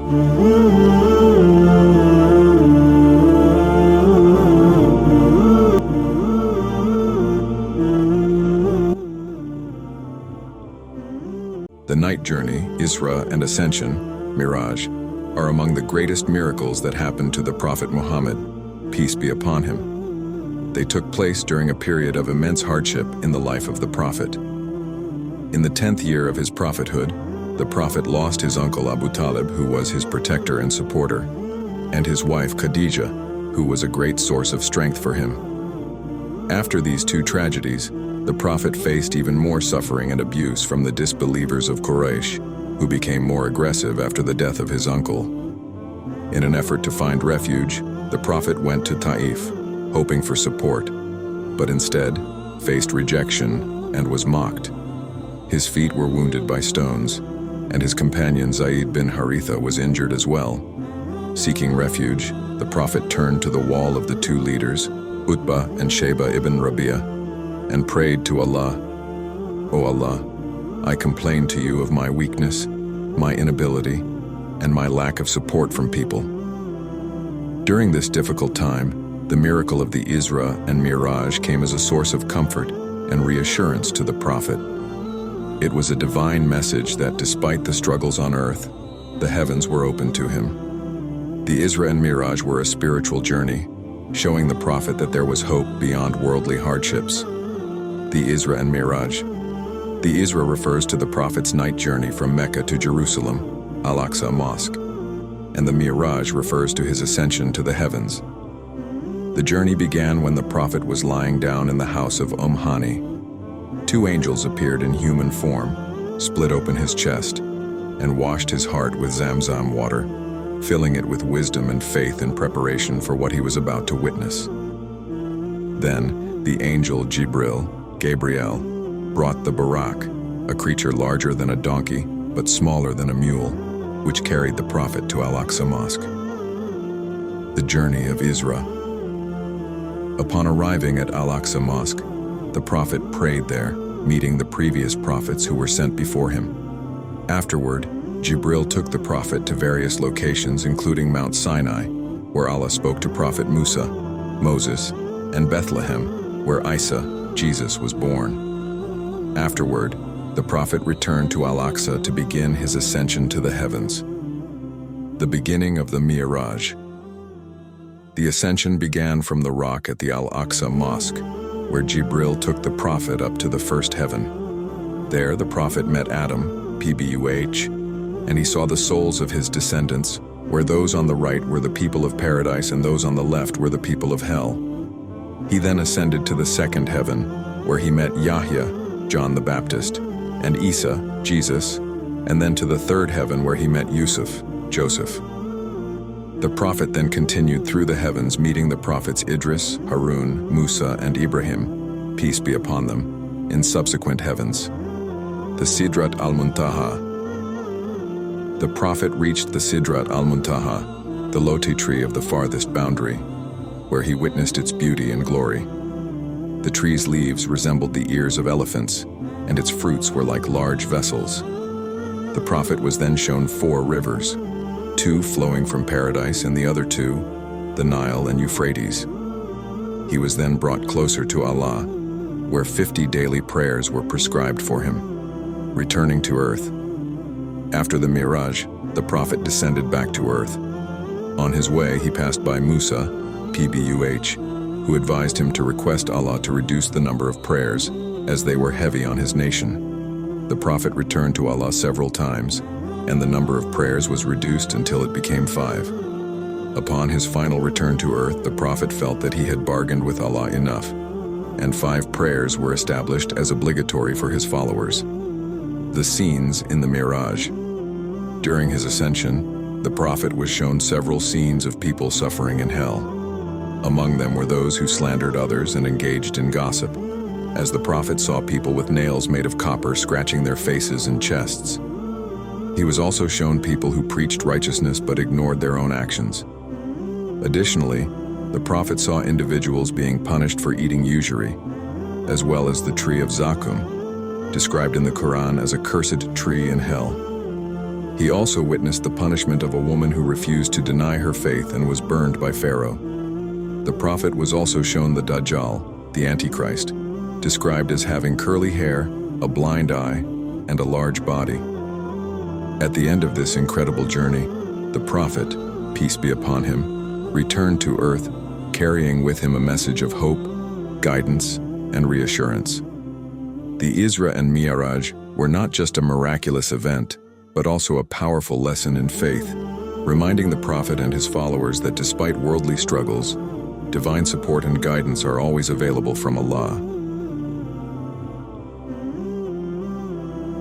The night journey, Isra and ascension, Mi'raj, are among the greatest miracles that happened to the Prophet Muhammad, peace be upon him. They took place during a period of immense hardship in the life of the Prophet. In the 10th year of his prophethood, the Prophet lost his uncle Abu Talib, who was his protector and supporter, and his wife Khadija, who was a great source of strength for him. After these two tragedies, the Prophet faced even more suffering and abuse from the disbelievers of Quraysh, who became more aggressive after the death of his uncle. In an effort to find refuge, the Prophet went to Taif, hoping for support, but instead faced rejection and was mocked. His feet were wounded by stones, and his companion Zayd bin Haritha was injured as well. Seeking refuge, the Prophet turned to the wall of the two leaders, Utbah and Shayba ibn Rabi'ah, and prayed to Allah, "O Allah, I complain to you of my weakness, my inability, and my lack of support from people." During this difficult time, the miracle of the Isra and Mi'raj came as a source of comfort and reassurance to the Prophet. It was a divine message that despite the struggles on earth, the heavens were open to him. The Isra and Mi'raj were a spiritual journey, showing the Prophet that there was hope beyond worldly hardships. The Isra and Mi'raj. The Isra refers to the Prophet's night journey from Mecca to Jerusalem, Al-Aqsa Mosque, and the Mi'raj refers to his ascension to the heavens. The journey began when the Prophet was lying down in the house of Hani. Two angels appeared in human form, split open his chest, and washed his heart with Zamzam water, filling it with wisdom and faith in preparation for what he was about to witness. Then the angel Gabriel, brought the Buraq, a creature larger than a donkey but smaller than a mule, which carried the Prophet to Al-Aqsa Mosque. The journey of Isra. Upon arriving at Al-Aqsa Mosque, the Prophet prayed there, meeting the previous prophets who were sent before him. Afterward, Jibril took the Prophet to various locations including Mount Sinai, where Allah spoke to Prophet Musa, Moses, and Bethlehem, where Isa, Jesus, was born. Afterward, the Prophet returned to Al-Aqsa to begin his ascension to the heavens. The beginning of the Mi'raj. The ascension began from the rock at the Al-Aqsa Mosque, where Jibril took the Prophet up to the first heaven. There the Prophet met Adam, PBUH, and he saw the souls of his descendants, where those on the right were the people of paradise and those on the left were the people of hell. He then ascended to the second heaven, where he met Yahya, John the Baptist, and Isa, Jesus, and then to the third heaven where he met Yusuf, Joseph. The Prophet then continued through the heavens, meeting the prophets Idris, Harun, Musa, and Ibrahim, peace be upon them, in subsequent heavens. The Sidrat al-Muntaha. The Prophet reached the Sidrat al-Muntaha, the loti tree of the farthest boundary, where he witnessed its beauty and glory. The tree's leaves resembled the ears of elephants, and its fruits were like large vessels. The Prophet was then shown 4 rivers, 2 flowing from paradise and the other 2, the Nile and Euphrates. He was then brought closer to Allah, where 50 daily prayers were prescribed for him. Returning to earth. After the Mi'raj, the Prophet descended back to earth. On his way, he passed by Musa, PBUH, who advised him to request Allah to reduce the number of prayers, as they were heavy on his nation. The Prophet returned to Allah several times, and the number of prayers was reduced until it became 5. Upon his final return to earth, the Prophet felt that he had bargained with Allah enough, and 5 prayers were established as obligatory for his followers. The scenes in the Mi'raj. During his ascension, the Prophet was shown several scenes of people suffering in hell. Among them were those who slandered others and engaged in gossip, as the Prophet saw people with nails made of copper scratching their faces and chests. He was also shown people who preached righteousness but ignored their own actions. Additionally, the Prophet saw individuals being punished for eating usury, as well as the tree of Zakum, described in the Quran as a cursed tree in hell. He also witnessed the punishment of a woman who refused to deny her faith and was burned by Pharaoh. The prophet was also shown the Dajjal, the Antichrist, described as having curly hair, a blind eye, and a large body. At the end of this incredible journey, the prophet, peace be upon him, returned to earth, carrying with him a message of hope, guidance, and reassurance. The Isra and Mi'raj were not just a miraculous event, but also a powerful lesson in faith, reminding the prophet and his followers that despite worldly struggles, divine support and guidance are always available from Allah.